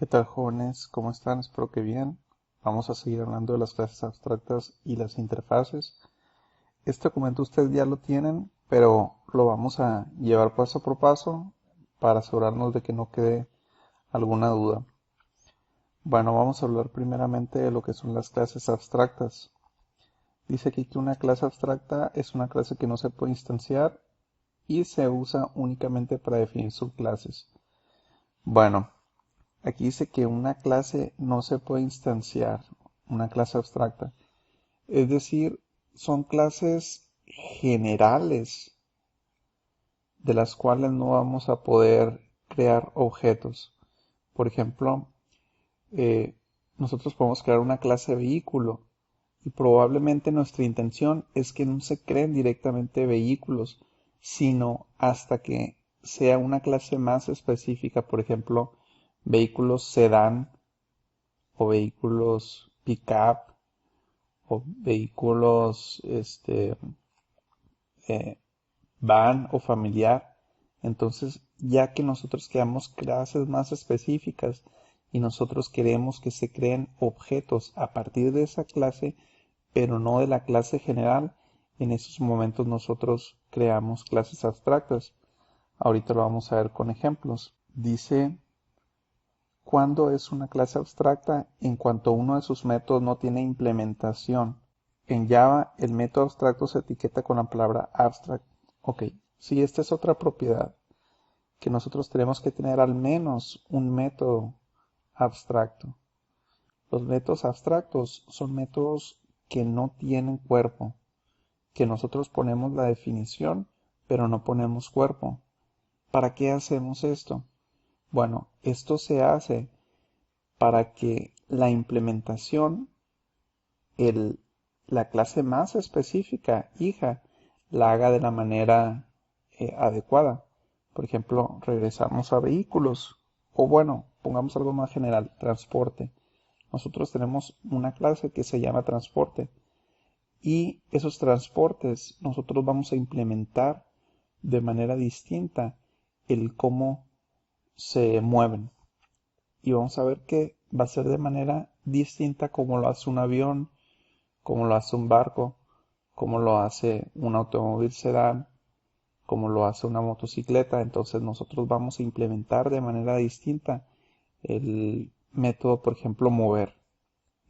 ¿Qué tal, jóvenes? ¿Cómo están? Espero que bien. Vamos a seguir hablando de las clases abstractas y las interfaces. Este documento ustedes ya lo tienen, pero lo vamos a llevar paso por paso para asegurarnos de que no quede alguna duda. Bueno, vamos a hablar primeramente de lo que son las clases abstractas. Dice aquí que una clase abstracta es una clase que no se puede instanciar y se usa únicamente para definir subclases. Bueno, aquí dice que una clase no se puede instanciar, una clase abstracta. Es decir, son clases generales de las cuales no vamos a poder crear objetos. Por ejemplo, eh, nosotros podemos crear una clase vehículo y probablemente nuestra intención es que no se creen directamente vehículos, sino hasta que sea una clase más específica, por ejemplo, vehículos sedán o vehículos pick-up o vehículos eh, van o familiar. Entonces, ya que nosotros creamos clases más específicas y nosotros queremos que se creen objetos a partir de esa clase, pero no de la clase general, en esos momentos nosotros creamos clases abstractas. Ahorita lo vamos a ver con ejemplos. Dice, ¿cuándo es una clase abstracta? En cuanto uno de sus métodos no tiene implementación. En Java, el método abstracto se etiqueta con la palabra abstract. Ok, si esta es otra propiedad, que nosotros tenemos que tener al menos un método abstracto. Los métodos abstractos son métodos que no tienen cuerpo, que nosotros ponemos la definición, pero no ponemos cuerpo. ¿Para qué hacemos esto? Bueno, esto se hace para que la implementación, el, la clase más específica, hija, la haga de la manera adecuada. Por ejemplo, regresamos a vehículos, o bueno, pongamos algo más general, transporte. Nosotros tenemos una clase que se llama transporte y esos transportes nosotros vamos a implementar de manera distinta el cómo se mueven. Y vamos a ver que va a ser de manera distinta como lo hace un avión, como lo hace un barco, como lo hace un automóvil sedán, como lo hace una motocicleta. Entonces nosotros vamos a implementar de manera distinta el método, por ejemplo, mover.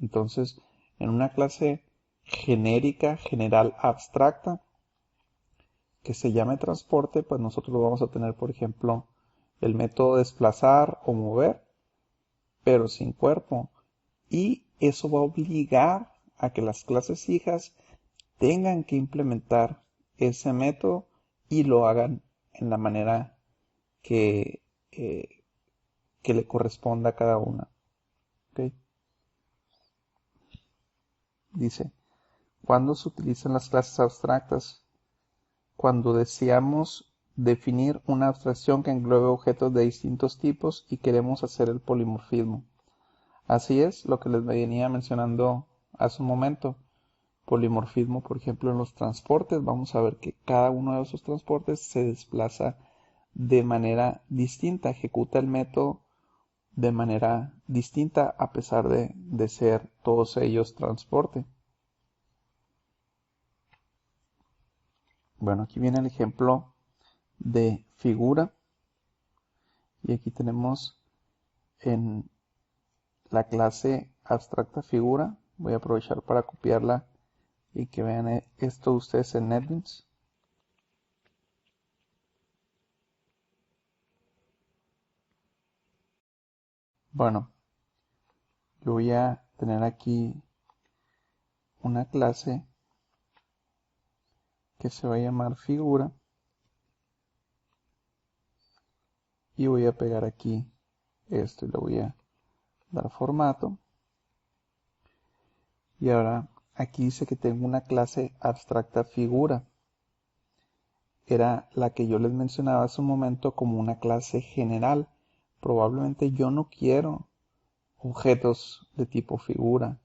Entonces, en una clase genérica, general, abstracta, que se llame transporte, pues nosotros vamos a tener, por ejemplo, el método desplazar o mover, pero sin cuerpo. Y eso va a obligar a que las clases hijas tengan que implementar ese método y lo hagan en la manera que, eh, que le corresponda a cada una. ¿Okay? Dice, ¿cuándo se utilizan las clases abstractas? Cuando deseamos definir una abstracción que englobe objetos de distintos tipos y queremos hacer el polimorfismo. Así es lo que les venía mencionando hace un momento. Polimorfismo, por ejemplo, en los transportes. Vamos a ver que cada uno de esos transportes se desplaza de manera distinta, ejecuta el método de manera distinta a pesar de ser todos ellos transporte. Bueno, aquí viene el ejemplo de figura y aquí tenemos en la clase abstracta figura. Voy a aprovechar para copiarla y que vean esto ustedes en NetBeans. Bueno, yo voy a tener aquí una clase que se va a llamar figura y voy a pegar aquí esto y le voy a dar formato. Y ahora aquí dice que tengo una clase abstracta figura. Era la que yo les mencionaba hace un momento como una clase general. Probablemente yo no quiero objetos de tipo figura.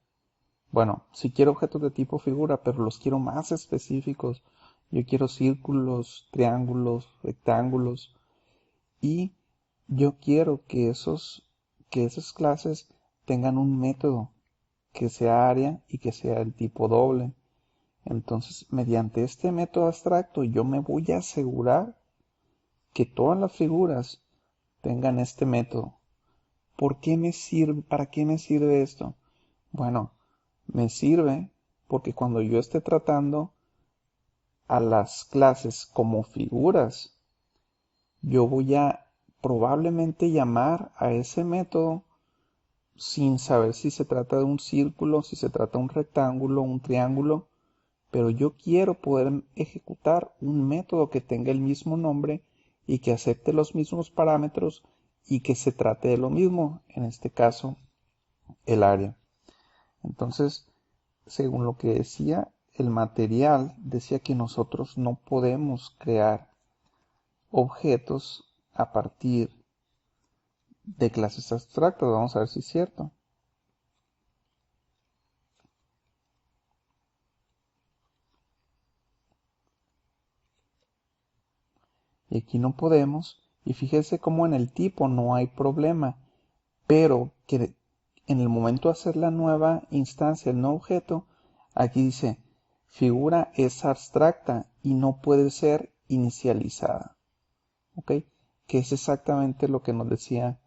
Bueno, sí quiero objetos de tipo figura, pero los quiero más específicos. Yo quiero círculos, triángulos, rectángulos y yo quiero que que esas clases tengan un método que sea área y que sea el tipo doble. Entonces, mediante este método abstracto, yo me voy a asegurar que todas las figuras tengan este método. ¿Por qué me sirve? ¿Para qué me sirve esto? Bueno, me sirve porque cuando yo esté tratando a las clases como figuras, yo voy a probablemente llamar a ese método sin saber si se trata de un círculo, si se trata de un rectángulo, un triángulo, pero yo quiero poder ejecutar un método que tenga el mismo nombre y que acepte los mismos parámetros y que se trate de lo mismo, en este caso, el área. Entonces, según lo que decía el material, decía que nosotros no podemos crear objetos a partir de clases abstractas. Vamos a ver si es cierto. Y aquí no podemos. Y fíjese cómo en el tipo no hay problema, pero que en el momento de hacer la nueva instancia, el nuevo objeto, aquí dice, figura es abstracta y no puede ser inicializada. ¿Ok? Que es exactamente lo que nos decía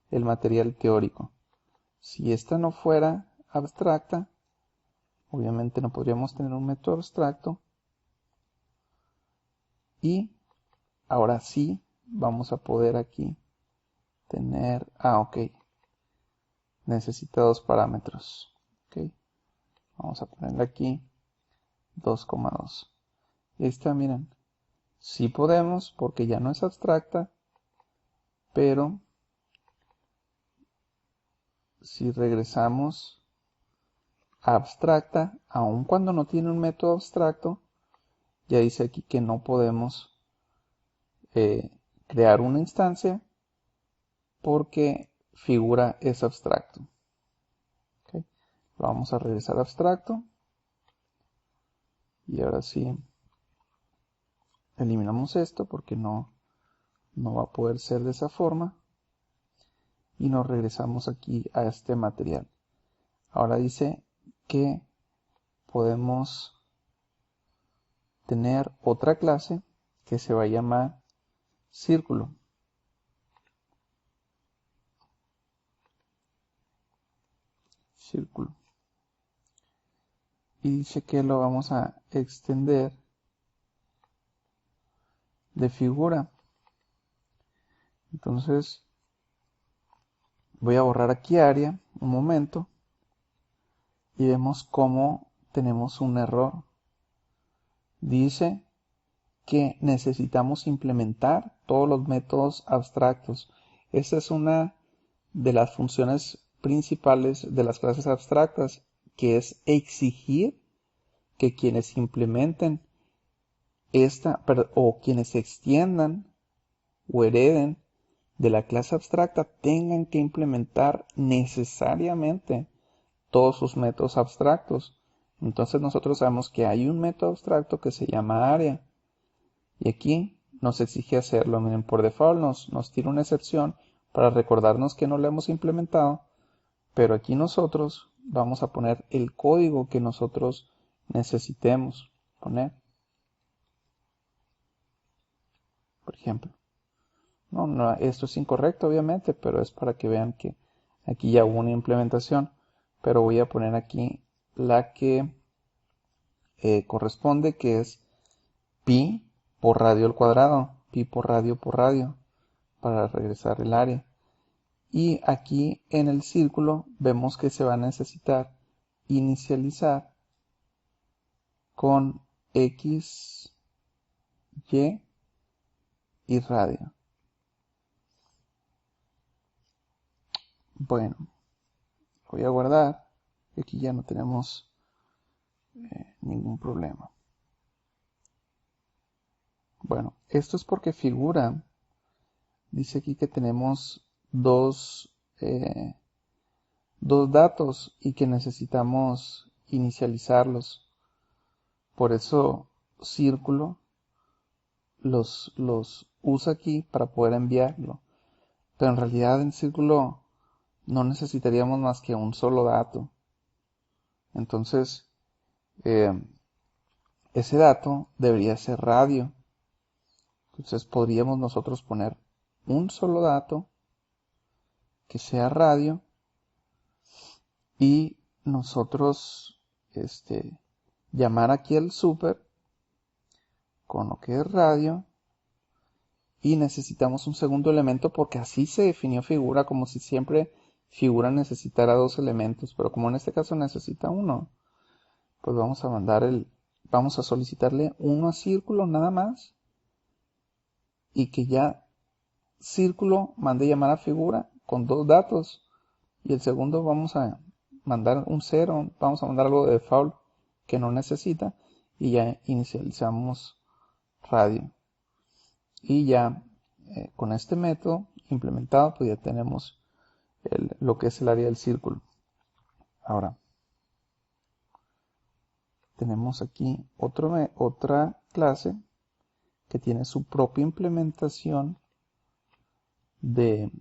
el material teórico. Si esta no fuera abstracta, obviamente no podríamos tener un método abstracto. Y ahora sí vamos a poder aquí tener, ok, necesita dos parámetros. Ok, vamos a ponerle aquí 2,2. Y ahí está, miren, sí podemos porque ya no es abstracta, pero si regresamos a abstracta, aun cuando no tiene un método abstracto, ya dice aquí que no podemos crear una instancia porque figura es abstracto. ¿Okay? Vamos a regresar a abstracto y ahora sí eliminamos esto porque no va a poder ser de esa forma y nos regresamos aquí a este material. Ahora dice que podemos tener otra clase que se va a llamar círculo. Círculo. Y dice que lo vamos a extender de figura. Entonces voy a borrar aquí área un momento y vemos cómo tenemos un error. Dice que necesitamos implementar todos los métodos abstractos. Esta es una de las funciones principales de las clases abstractas, que es exigir que quienes implementen o quienes extiendan o hereden de la clase abstracta tengan que implementar necesariamente todos sus métodos abstractos. Entonces nosotros sabemos que hay un método abstracto que se llama área. Y aquí nos exige hacerlo. Miren, por default nos tira una excepción para recordarnos que no lo hemos implementado. Pero aquí nosotros vamos a poner el código que nosotros necesitemos poner. Por ejemplo. No, esto es incorrecto obviamente, pero es para que vean que aquí ya hubo una implementación. Pero voy a poner aquí la que corresponde, que es pi por radio al cuadrado, pi por radio, para regresar el área. Y aquí en el círculo vemos que se va a necesitar inicializar con x, y radio. Bueno, voy a guardar. Aquí ya no tenemos ningún problema. Bueno, esto es porque figura. Dice aquí que tenemos dos datos y que necesitamos inicializarlos. Por eso círculo los usa aquí para poder enviarlo. Pero en realidad en círculo no necesitaríamos más que un solo dato. Entonces, ese dato debería ser radio. Entonces podríamos nosotros poner un solo dato que sea radio y nosotros llamar aquí al super con lo que es radio, y necesitamos un segundo elemento porque así se definió figura, como si siempre figura necesitara dos elementos, pero como en este caso necesita uno, pues vamos a solicitarle uno a círculo nada más, y que ya círculo mande llamar a figura con dos datos, y el segundo vamos a mandar un 0, vamos a mandar algo de default que no necesita, y ya inicializamos radio. Y ya con este método implementado, pues ya tenemos lo que es el área del círculo. Ahora, tenemos aquí otra clase que tiene su propia implementación de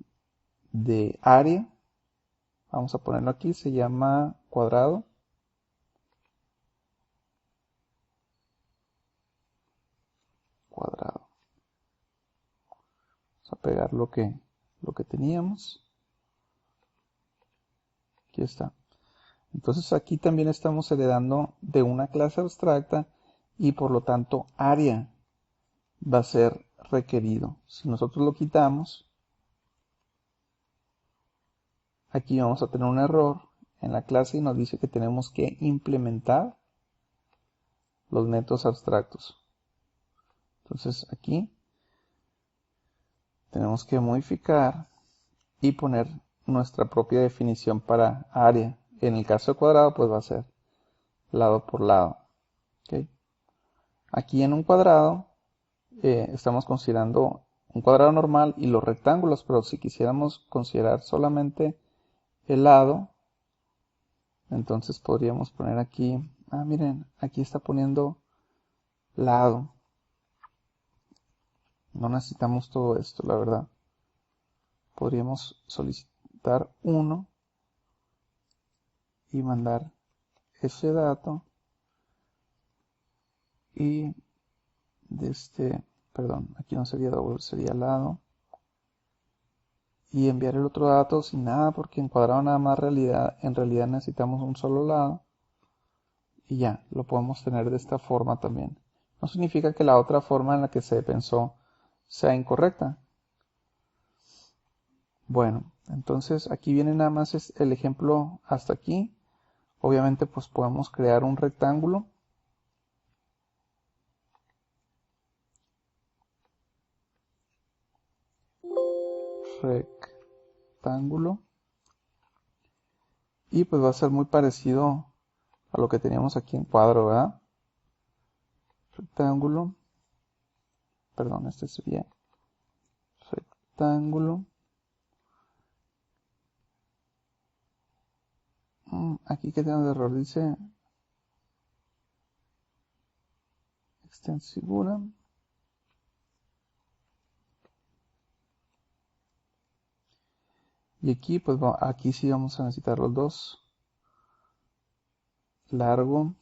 área. Vamos a ponerlo aquí, se llama cuadrado. Cuadrado. Vamos a pegar lo que teníamos. Aquí está. Entonces aquí también estamos heredando de una clase abstracta y por lo tanto área va a ser requerido. Si nosotros lo quitamos, aquí vamos a tener un error en la clase y nos dice que tenemos que implementar los métodos abstractos. Entonces aquí tenemos que modificar y poner nuestra propia definición para área. En el caso de cuadrado, pues va a ser lado por lado. ¿Okay? Aquí en un cuadrado estamos considerando un cuadrado normal y los rectángulos, pero si quisiéramos considerar solamente el lado, entonces podríamos poner aquí, miren, aquí está poniendo lado. No necesitamos todo esto, la verdad. Podríamos solicitar uno y mandar ese dato y perdón, aquí no sería doble, sería lado, y enviar el otro dato sin nada, porque en cuadrado nada más en realidad necesitamos un solo lado, y ya, lo podemos tener de esta forma también. No significa que la otra forma en la que se pensó sea incorrecta. Bueno, entonces aquí viene nada más el ejemplo hasta aquí. Obviamente pues podemos crear un rectángulo. Rectángulo. Y pues va a ser muy parecido a lo que teníamos aquí en cuadro, ¿verdad? Rectángulo. Perdón, este sería rectángulo. Aquí que tenemos de error, dice extensivura. Y aquí, pues aquí sí vamos a necesitar los dos. Largo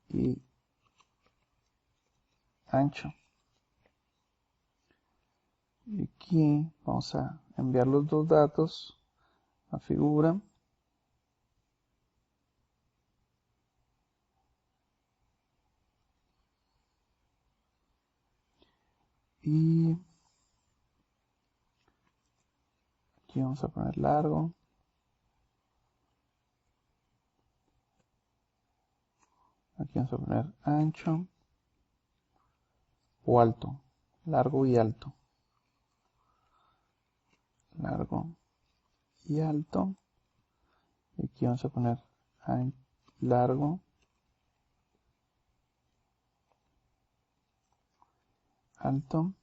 y ancho. Y aquí vamos a enviar los dos datos a figura. Y aquí vamos a poner largo. Aquí vamos a poner ancho o alto. Largo y alto. Largo y alto. Y aquí vamos a poner largo, alto.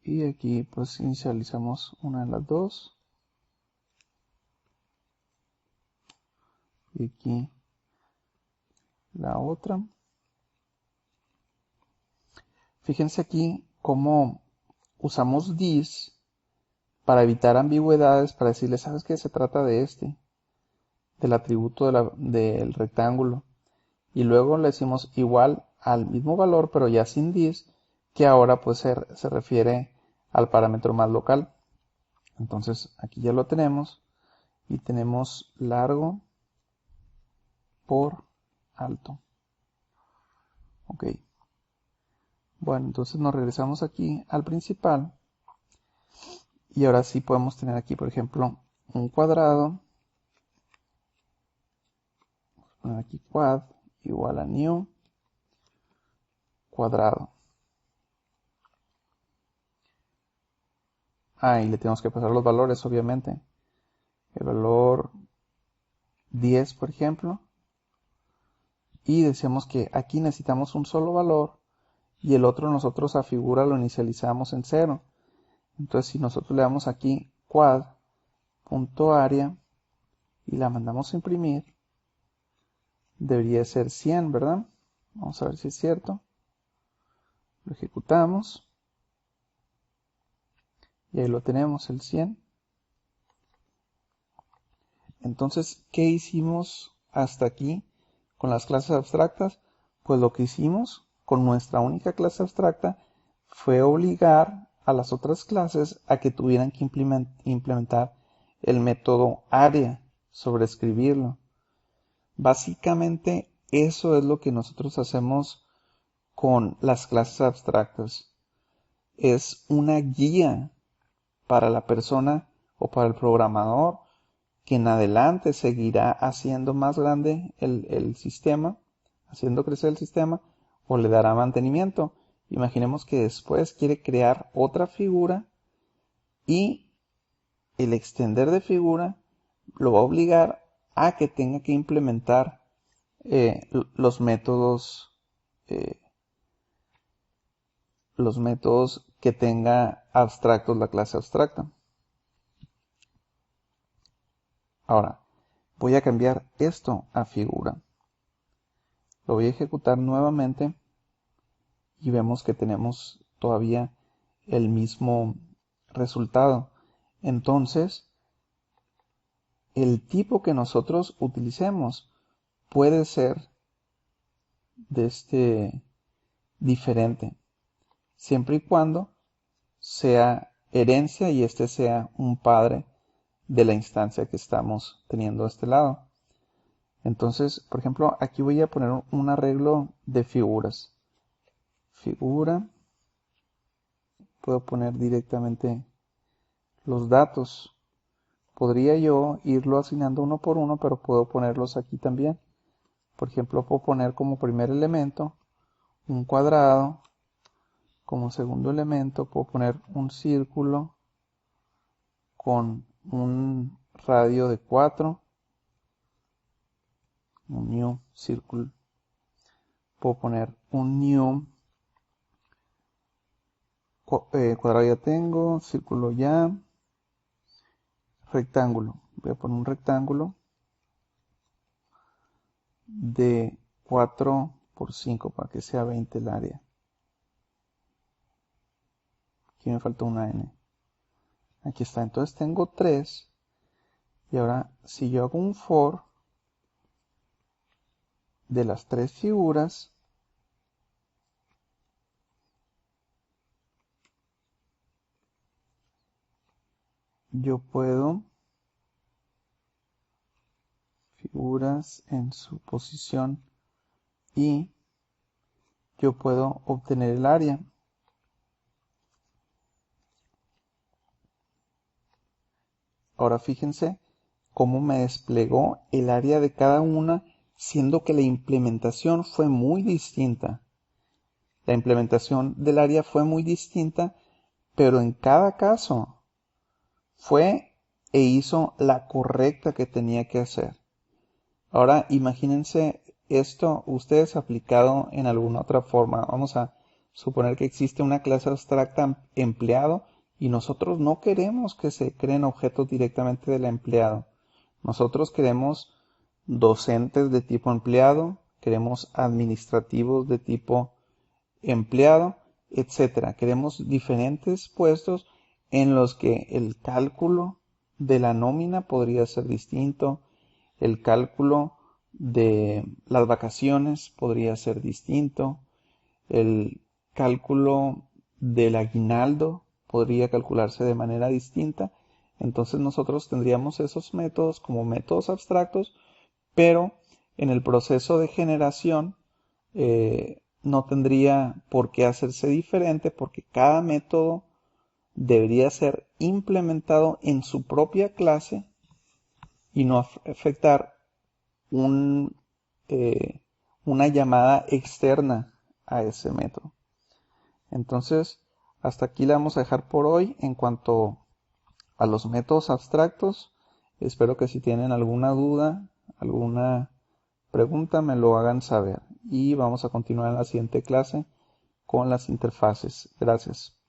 Y aquí pues inicializamos una de las dos. Y aquí la otra. Fíjense aquí cómo usamos this para evitar ambigüedades, para decirle, ¿sabes qué? Se trata de del atributo del rectángulo. Y luego le decimos igual al mismo valor, pero ya sin this, que ahora pues se refiere al parámetro más local. Entonces aquí ya lo tenemos y tenemos largo por alto. Ok. Bueno, entonces nos regresamos aquí al principal. Y ahora sí podemos tener aquí, por ejemplo, un cuadrado. Vamos a poner aquí quad igual a new cuadrado. Y le tenemos que pasar los valores, obviamente. El valor 10, por ejemplo. Y decíamos que aquí necesitamos un solo valor y el otro nosotros a figura lo inicializamos en 0. Entonces si nosotros le damos aquí quad.area y la mandamos a imprimir, debería ser 100, ¿verdad? Vamos a ver si es cierto. Lo ejecutamos. Y ahí lo tenemos, el 100. Entonces, ¿qué hicimos hasta aquí con las clases abstractas? Pues lo que hicimos con nuestra única clase abstracta fue obligar a las otras clases a que tuvieran que implementar el método area, sobreescribirlo. Básicamente eso es lo que nosotros hacemos con las clases abstractas. Es una guía para la persona o para el programador que en adelante seguirá haciendo más grande el sistema, haciendo crecer el sistema, o le dará mantenimiento. Imaginemos que después quiere crear otra figura y el extender de figura lo va a obligar a que tenga que implementar los métodos que tenga abstractos la clase abstracta. Ahora, voy a cambiar esto a figura. Lo voy a ejecutar nuevamente y vemos que tenemos todavía el mismo resultado. Entonces, el tipo que nosotros utilicemos puede ser diferente, siempre y cuando sea herencia y este sea un padre de la instancia que estamos teniendo a este lado. Entonces, por ejemplo, aquí voy a poner un arreglo de figuras. Figura. Puedo poner directamente los datos. Podría yo irlo asignando uno por uno, pero puedo ponerlos aquí también. Por ejemplo, puedo poner como primer elemento un cuadrado. Como segundo elemento puedo poner un círculo con un radio de 4. Un new circle. Puedo poner un new cuadrado ya tengo, círculo ya, rectángulo. Voy a poner un rectángulo de 4 por 5 para que sea 20 el área. Aquí me falta una n. Aquí está. Entonces tengo 3. Y ahora si yo hago un for de las 3 figuras, yo puedo figuras en su posición y yo puedo obtener el área. Ahora fíjense cómo me desplegó el área de cada una, siendo que la implementación fue muy distinta. La implementación del área fue muy distinta, pero en cada caso fue e hizo la correcta que tenía que hacer. Ahora imagínense esto ustedes aplicado en alguna otra forma. Vamos a suponer que existe una clase abstracta empleado y nosotros no queremos que se creen objetos directamente del empleado. Nosotros queremos docentes de tipo empleado, queremos administrativos de tipo empleado etcétera. Queremos diferentes puestos en los que el cálculo de la nómina podría ser distinto, el cálculo de las vacaciones podría ser distinto, el cálculo del aguinaldo podría calcularse de manera distinta. Entonces nosotros tendríamos esos métodos como métodos abstractos, pero en el proceso de generación no tendría por qué hacerse diferente, porque cada método debería ser implementado en su propia clase y no afectar un, una llamada externa a ese método. Entonces, hasta aquí la vamos a dejar por hoy en cuanto a los métodos abstractos. Espero que si tienen alguna duda, alguna pregunta, me lo hagan saber. Y vamos a continuar en la siguiente clase con las interfaces. Gracias.